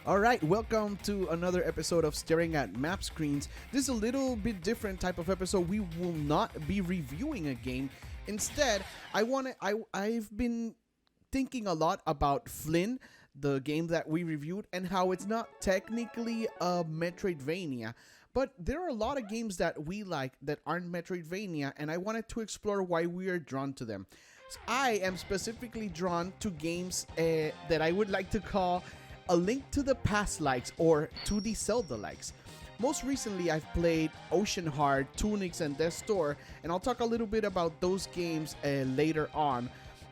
All right, welcome to another episode of Staring at Map Screens. This is a little bit different type of episode. We will not be reviewing a game. Instead, I've been thinking a lot about Flynn, the game that we reviewed, and how it's not technically a Metroidvania. But there are a lot of games that we like that aren't Metroidvania, and I wanted to explore why we are drawn to them. So I am specifically drawn to games that I would like to call a Link to the Past likes or 2D Zelda likes. Most recently, I've played Ocean Heart, Tunics, and Death's Door, and I'll talk a little bit about those games later on.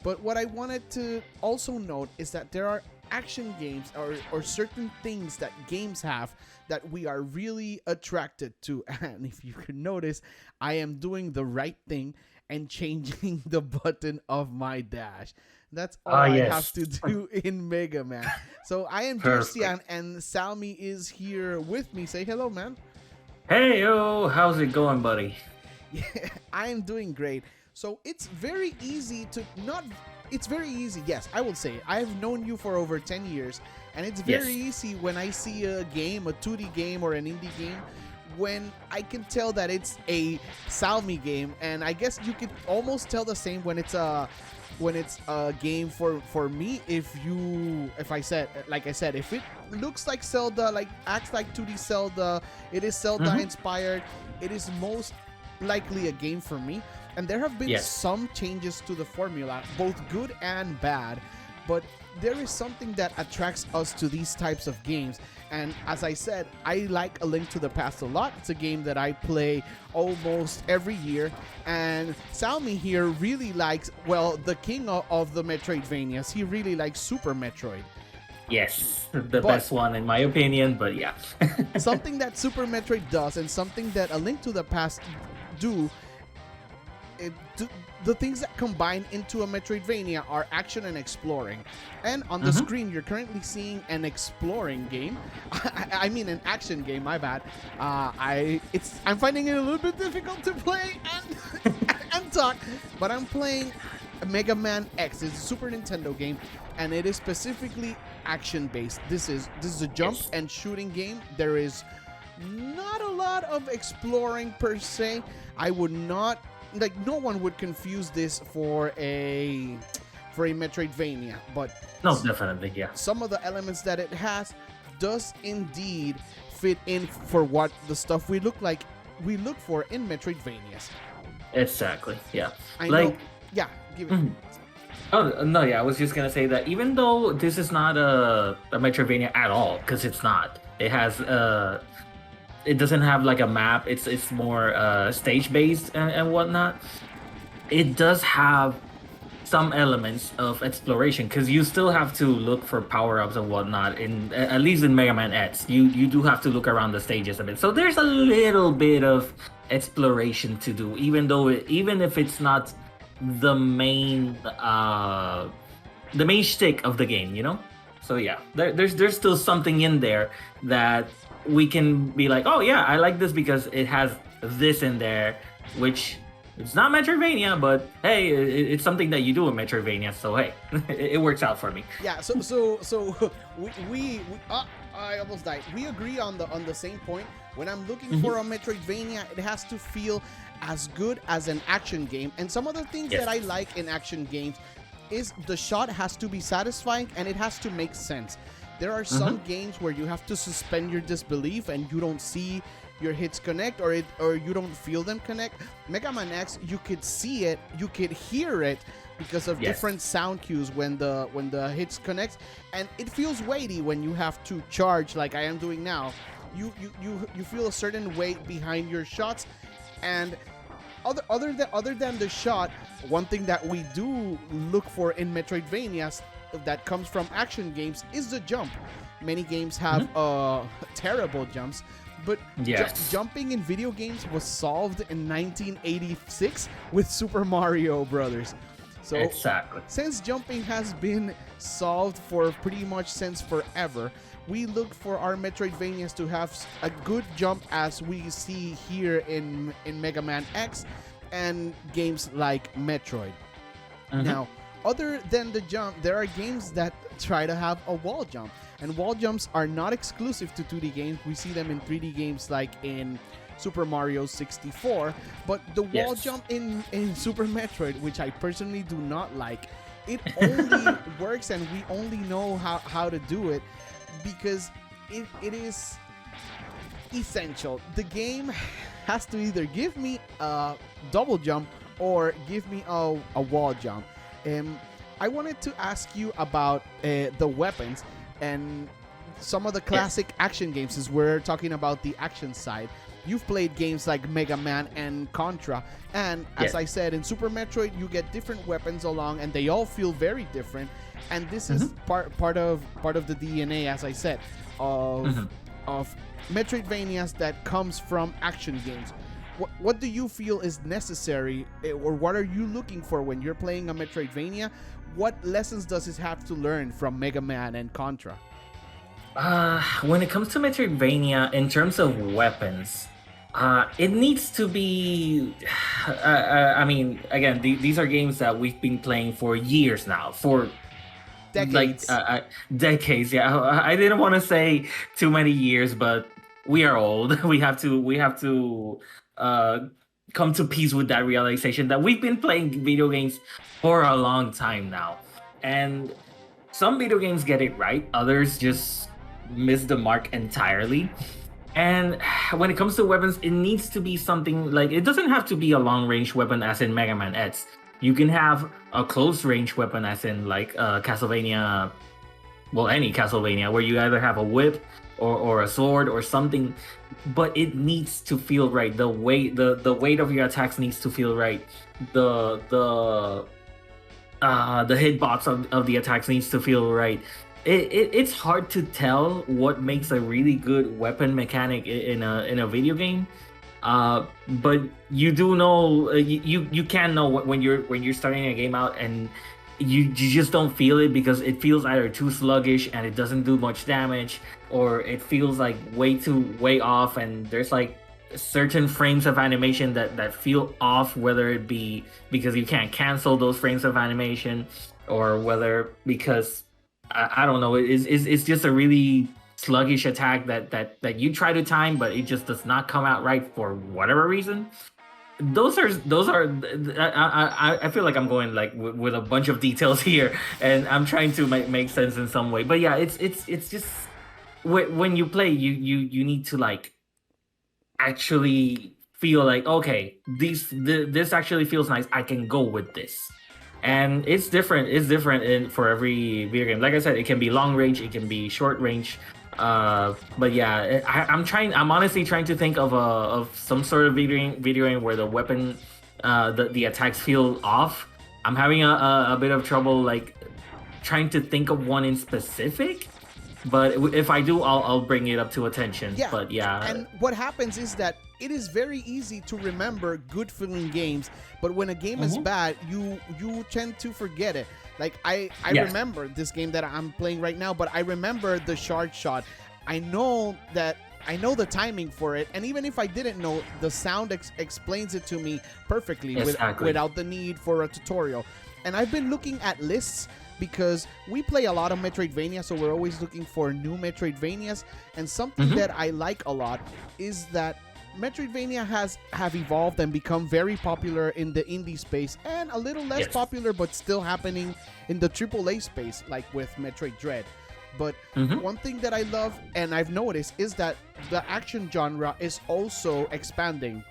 But what I wanted to also note is that there are action games or certain things that games have that we are really attracted to. And if you can notice, I am doing the right thing and changing the button of my dash. That's all I have to do in Mega Man. So I am Jercyan, and Salmy is here with me. Say hello, man. Hey, yo, how's it going, buddy? Yeah, I am doing great. So it's very easy to not. It's very easy. Yes, I will say it. I have known you for over 10 years, and it's very easy when I see a game, a 2D game or an indie game, when I can tell that it's a Salmy game, and I guess you could almost tell the same when it's a game for me. If I said, like I said, if it looks like Zelda, like acts like 2D Zelda, it is Zelda inspired, it is most likely a game for me. And there have been some changes to the formula, both good and bad, but there is something that attracts us to these types of games. And as I said, I like A Link to the Past a lot. It's a game that I play almost every year. And Salmy here really likes, well, the king of the Metroidvanias. He really likes Super Metroid. Yes, the best one in my opinion, but yeah. Something that Super Metroid does and something that A Link to the Past do, the things that combine into a Metroidvania are action and exploring. And on the screen, you're currently seeing an exploring game. I mean, an action game. My bad. I'm finding it a little bit difficult to play and talk. But I'm playing Mega Man X. It's a Super Nintendo game, and it is specifically action based. This is a jump and shooting game. There is not a lot of exploring per se. I would not. Like, no one would confuse this for a Metroidvania, but no, definitely, yeah. Some of the elements that it has does indeed fit in for what the stuff we look for in Metroidvanias. Exactly, yeah. I know. Yeah, give it. Oh no, yeah. I was just gonna say that even though this is not a Metroidvania at all, because it's not. It has it doesn't have like a map. It's more stage based and whatnot. It does have some elements of exploration because you still have to look for power ups and whatnot. In at least in Mega Man X, you do have to look around the stages a bit. So there's a little bit of exploration to do, even if it's not the main shtick of the game, you know. So yeah, there's still something in there that we can be like, oh yeah, I like this because it has this in there, which it's not Metroidvania, but hey, it's something that you do in Metroidvania, so hey, it works out for me. Yeah, so we I almost died. We agree on the same point. When I'm looking for a Metroidvania, it has to feel as good as an action game. And some of the things that I like in action games is the shot has to be satisfying and it has to make sense. There are some games where you have to suspend your disbelief and you don't see your hits connect or you don't feel them connect. Mega Man X, you could see it, you could hear it because of different sound cues when the hits connect, and it feels weighty when you have to charge like I am doing now. You feel a certain weight behind your shots, and other than the shot, one thing that we do look for in Metroidvanias that comes from action games is the jump. Many games have terrible jumps, but jumping in video games was solved in 1986 with Super Mario Brothers. So since jumping has been solved for pretty much since forever, we look for our Metroidvanias to have a good jump as we see here in Mega Man X and games like Metroid. Now, other than the jump, there are games that try to have a wall jump. And wall jumps are not exclusive to 2D games. We see them in 3D games like in Super Mario 64. But the wall jump in Super Metroid, which I personally do not like, it only works and we only know how to do it because it is essential. The game has to either give me a double jump or give me a wall jump. I wanted to ask you about the weapons and some of the classic action games, as we're talking about the action side. You've played games like Mega Man and Contra, and as I said, in Super Metroid, you get different weapons along, and they all feel very different. And this is part of the DNA, as I said, of Metroidvanias that comes from action games. What do you feel is necessary, or what are you looking for when you're playing a Metroidvania? What lessons does it have to learn from Mega Man and Contra? When it comes to Metroidvania, in terms of weapons, it needs to be. I mean, again, these are games that we've been playing for years now, for Decades. like decades. Yeah, I didn't want to say too many years, but we are old. We have to come to peace with that realization that we've been playing video games for a long time now, and some video games get it right, others just miss the mark entirely. And when it comes to weapons, it needs to be something like, it doesn't have to be a long range weapon as in Mega Man X. You can have a close range weapon as in like Castlevania, well, any Castlevania, where you either have a whip or a sword or something, but it needs to feel right. The weight of your attacks needs to feel right. The hitbox of the attacks needs to feel right. It's hard to tell what makes a really good weapon mechanic in a video game, but you do know, you can know when you're starting a game out and you just don't feel it because it feels either too sluggish and it doesn't do much damage, or it feels like way off, and there's like certain frames of animation that feel off, whether it be because you can't cancel those frames of animation, or whether because I don't know, it's just a really sluggish attack that you try to time, but it just does not come out right for whatever reason. Those are I feel like I'm going like with a bunch of details here, and I'm trying to make sense in some way. But yeah, it's just when you play, you need to like actually feel like, okay, this actually feels nice. I can go with this. And it's different. It's different for every video game. Like I said, it can be long range, it can be short range. But yeah, I'm honestly trying to think of some sort of video game where the weapon, the attacks feel off. I'm having a bit of trouble like trying to think of one in specific. But if I do, I'll bring it up to attention. Yeah. But yeah. And what happens is that it is very easy to remember good feeling games, but when a game is bad, you tend to forget it. Like I remember this game that I'm playing right now, but I remember the shard shot. I know the timing for it, and even if I didn't know, the sound explains it to me perfectly without the need for a tutorial. And I've been looking at lists because we play a lot of Metroidvania, so we're always looking for new Metroidvanias. And something that I like a lot is that Metroidvania have evolved and become very popular in the indie space, and a little less popular but still happening in the AAA space, like with Metroid Dread. But one thing that I love and I've noticed is that the action genre is also expanding,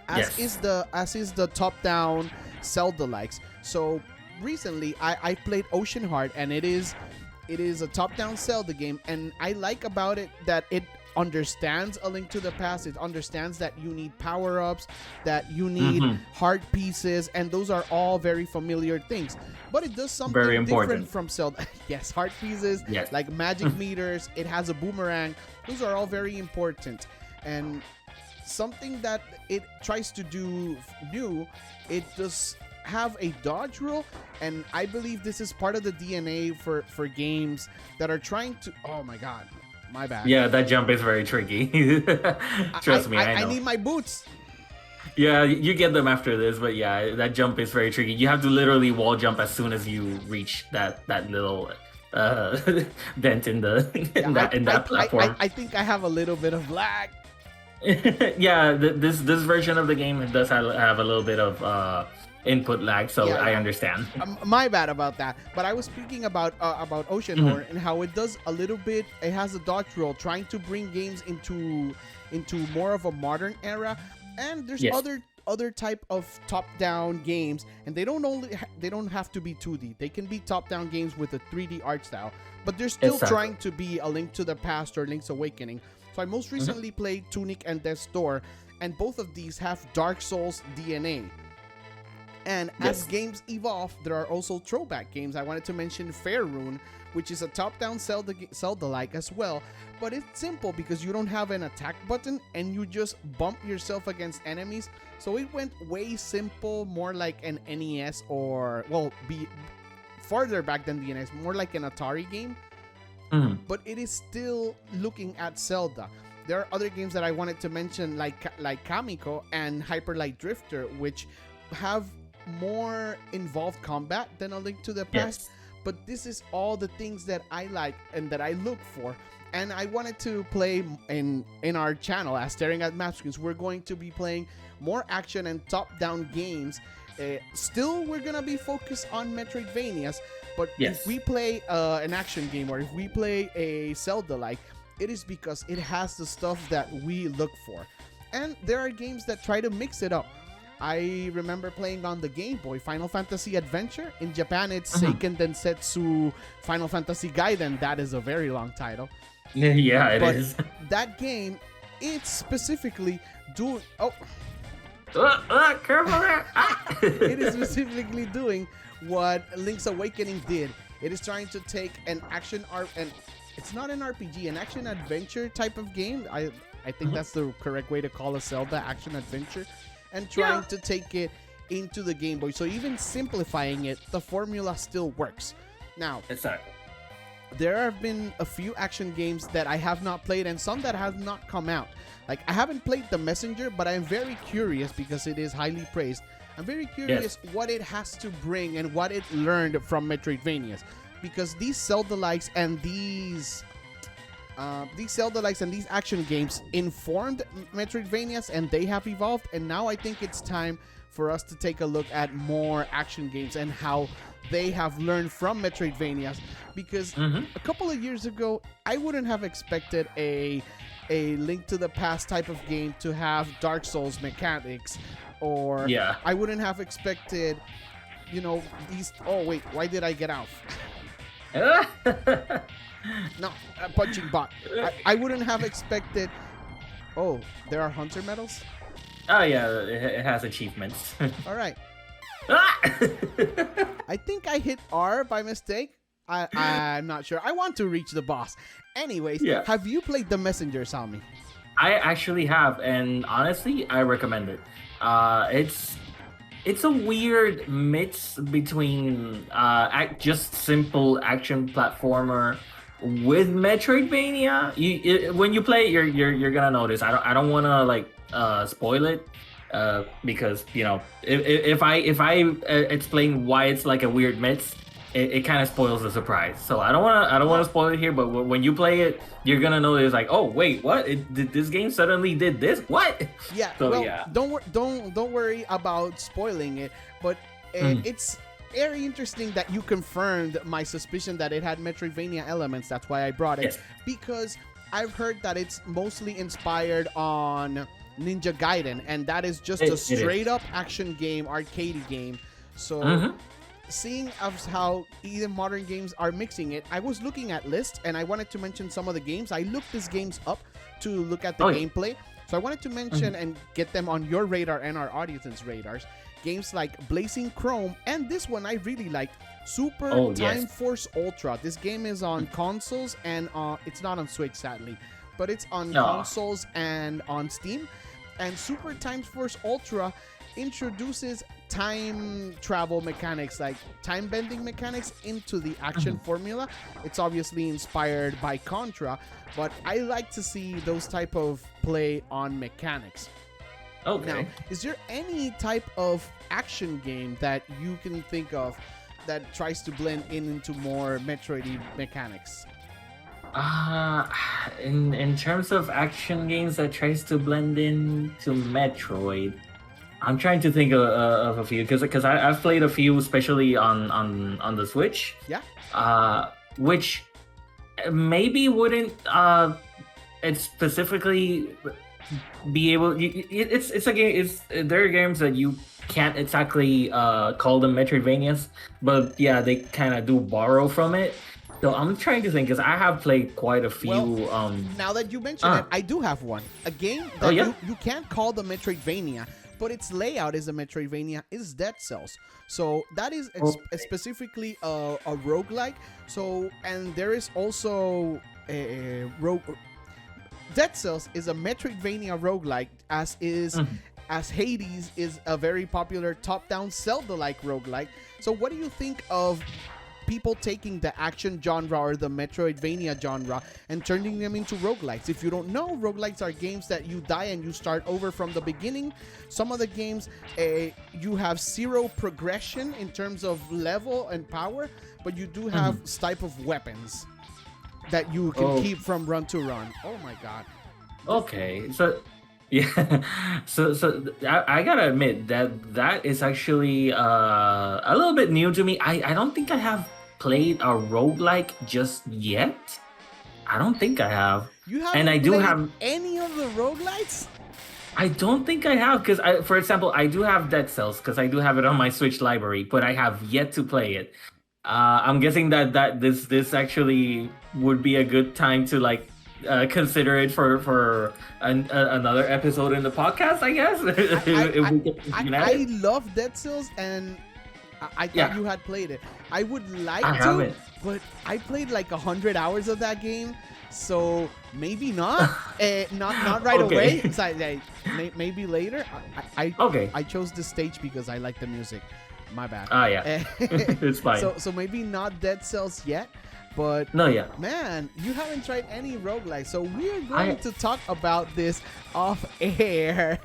as is the top-down Zelda-likes. So recently I played Ocean Heart, and it is a top-down Zelda game, and I like about it that it understands A Link to the Past. It understands that you need power-ups, that you need heart pieces, and those are all very familiar things. But it does something different from Zelda. Yes, heart pieces, like magic meters. It has a boomerang. Those are all very important. And something that it tries to do new, it does have a dodge rule, and I believe this is part of the DNA for games that are trying to... Oh my god. My bad. Yeah, that jump is very tricky. Trust me, I know. I need my boots. Yeah, you get them after this, but yeah, that jump is very tricky. You have to literally wall jump as soon as you reach that little uh vent in the Yeah, in that platform. I think I have a little bit of lag. Yeah, this version of the game does have a little bit of input lag, so Yeah, I yeah. understand. My bad about that. But I was speaking about Oceanhorn and how it does a little bit. It has a dodge roll, trying to bring games into more of a modern era. And there's Yes. other type of top-down games, and they don't have to be 2D. They can be top-down games with a 3D art style, but they're still Exactly. trying to be a Link to the Past or Link's Awakening. So I most recently played Tunic and Death's Door, and both of these have Dark Souls DNA. And as Yes. games evolve, there are also throwback games. I wanted to mention Faerun, which is a top-down Zelda-like as well, but it's simple because you don't have an attack button and you just bump yourself against enemies. So it went way simple, more like an NES or, well, be farther back than the NES, more like an Atari game, but it is still looking at Zelda. There are other games that I wanted to mention, like Kamiko and Hyper Light Drifter, which have more involved combat than A Link to the Past. Yes. But this is all the things that I like and that I look for. And I wanted to play in our channel as Staring at Map Screens. We're going to be playing more action and top-down games. Still, we're going to be focused on Metroidvanias. But Yes. if we play an action game or if we play a Zelda-like, it is because it has the stuff that we look for. And there are games that try to mix it up. I remember playing on the Game Boy Final Fantasy Adventure. In Japan, it's Seiken Densetsu Final Fantasy Gaiden. That is a very long title. Yeah, it But is. that game, it's specifically doing... Oh, Careful there! Ah! it is specifically doing what Link's Awakening did. It is trying to take an action art... and it's not an RPG, an action adventure type of game. I think that's the correct way to call a Zelda action adventure. And trying to take it into the Game Boy. So even simplifying it, the formula still works. Now, Exactly. there have been a few action games that I have not played and some that have not come out. Like, I haven't played The Messenger, but I'm very curious because it is highly praised. I'm very curious what it has to bring and what it learned from Metroidvanias. Because these Zelda-likes and these Zelda-likes and these action games informed Metroidvanias, and they have evolved. And now I think it's time for us to take a look at more action games and how they have learned from Metroidvanias. Because a couple of years ago, I wouldn't have expected a Link to the Past type of game to have Dark Souls mechanics, or I wouldn't have expected, these. Oh wait, why did I get out? No, punching bot. I wouldn't have expected. Oh, there are hunter medals. Oh yeah, it has achievements. All right. Ah! I think I hit R by mistake. I'm not sure. I want to reach the boss. Anyways, have you played The Messenger, Salmy? I actually have, and honestly, I recommend it. It's a weird mix between just simple action platformer with Metroidvania. When you play, you're gonna notice. I don't want to spoil it because if I explain why it's like a weird mix, it kind of spoils the surprise. So I don't want to spoil it here. But when you play it, you're gonna notice like, oh wait, what? This game suddenly did this? What? Yeah. So, well, don't worry about spoiling it. But it's very interesting that you confirmed my suspicion that it had Metroidvania elements. That's why I brought it, because I've heard that it's mostly inspired on Ninja Gaiden, and that is just a straight up action game, arcade game. So seeing as how even modern games are mixing it, I was looking at lists and I wanted to mention some of the games. I looked these games up to look at the gameplay. So I wanted to mention and get them on your radar and our audience's radars. Games like Blazing Chrome, and this one I really like, Super Time Force Ultra. This game is on consoles and it's not on Switch, sadly, but it's on consoles and on Steam. And Super Time Force Ultra introduces time travel mechanics, like time bending mechanics, into the action formula. It's obviously inspired by Contra, but I like to see those type of play on mechanics. Okay. Now, is there any type of action game that you can think of that tries to blend into more Metroid mechanics? Uh in terms of action games that tries to blend in to Metroid, I'm trying to think of a few because I've played a few, especially on the Switch, Yeah. which maybe wouldn't it specifically be able. It's a game. There are games that you can't exactly call them Metroidvanias, but yeah, they kind of do borrow from it. So I'm trying to think because I have played quite a Well, few. now that you mention it, I do have one. A game that Oh, yeah? you can't call the Metroidvania, but its layout is a Metroidvania, is Dead Cells. So that is specifically a roguelike. So, and there is also a rogue. Dead Cells is a Metroidvania roguelike, as Hades is a very popular top-down Zelda-like roguelike. So what do you think of people taking the action genre or the Metroidvania genre and turning them into roguelikes? If you don't know, roguelikes are games that you die and you start over from the beginning. Some of the games, you have zero progression in terms of level and power, but you do have type of weapons that you can keep from run to run. Oh my god. Okay, so yeah, I gotta admit that is actually a little bit new to me. I don't think I have played a roguelike just yet. I don't think I have. You haven't And I do played have. any of the roguelites? I don't think I have because for example, I do have Dead Cells because I do have it on my Switch library, but I have yet to play it. I'm guessing that this actually would be a good time to like consider it for another episode in the podcast, I guess. If we get I love Dead Cells, and I thought you had played it. I would like I to, haven't. but I played like 100 hours of that game, so maybe not. Not right Okay. away. So maybe later. Okay. I chose this stage because I like the music. My bad. Yeah. It's fine. So maybe not Dead Cells yet, but No, yeah. man, you haven't tried any roguelike. So we're going to talk about this off air.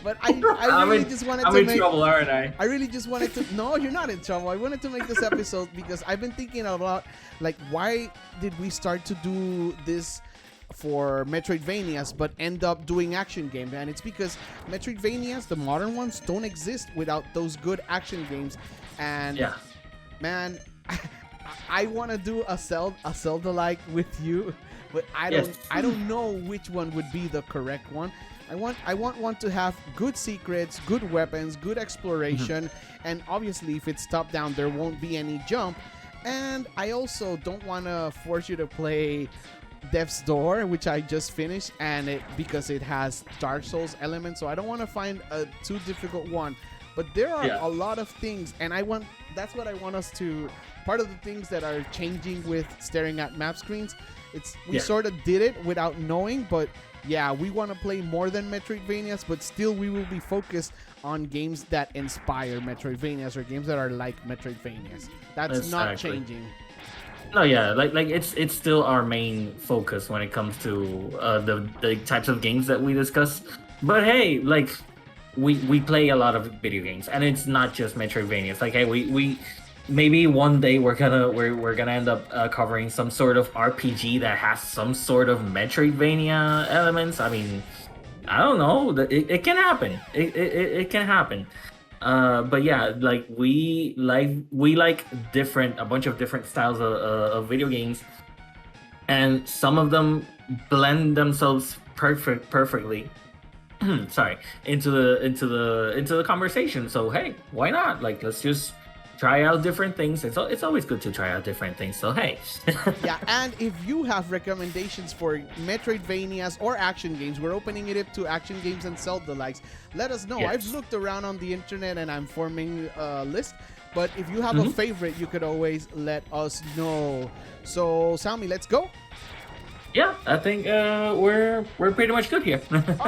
But I really just wanted I'm to in make trouble, aren't I? I really just wanted to. No, you're not in trouble. I wanted to make this episode because I've been thinking about, like, why did we start to do this for Metroidvanias but end up doing action games? And it's because Metroidvanias, the modern ones, don't exist without those good action games. And Yeah. man, I want to do a Zelda like with you, but I don't know which one would be the correct one. I want one to have good secrets, good weapons, good exploration, and obviously if it's top down, there won't be any jump. And I also don't want to force you to play Death's Door, which I just finished, and because it has Dark Souls elements, so I don't want to find a too difficult one. But there are a lot of things, and that's what I want us to. Part of the things that are changing with staring at map screens, we sort of did it without knowing, but yeah, we want to play more than Metroidvanias, but still we will be focused on games that inspire Metroidvanias or games that are like Metroidvanias. That's not changing. No, yeah, like it's still our main focus when it comes to the types of games that we discuss. But hey, like we play a lot of video games, and it's not just Metroidvanias. Like, hey, we maybe one day we're gonna end up covering some sort of RPG that has some sort of Metroidvania elements. I mean, I don't know. It can happen. It can happen. But yeah, like we like a bunch of different styles of video games, and some of them blend themselves perfectly. Sorry, into the conversation. So hey, why not? Like, let's just try out different things. It's always good to try out different things. So hey. Yeah, and if you have recommendations for Metroidvanias or action games, we're opening it up to action games and Zelda likes. Let us know. Yes. I've looked around on the internet and I'm forming a list. But if you have a favorite, you could always let us know. So Salmy, let's go. Yeah, I think we're pretty much good here.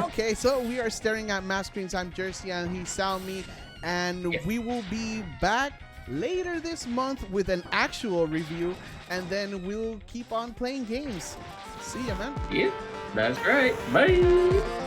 Okay, so we are staring at map screens. I'm Jercyan, he's Salmy, and we will be back later this month with an actual review, and then we'll keep on playing games. See ya, man. Yeah, that's right. Bye.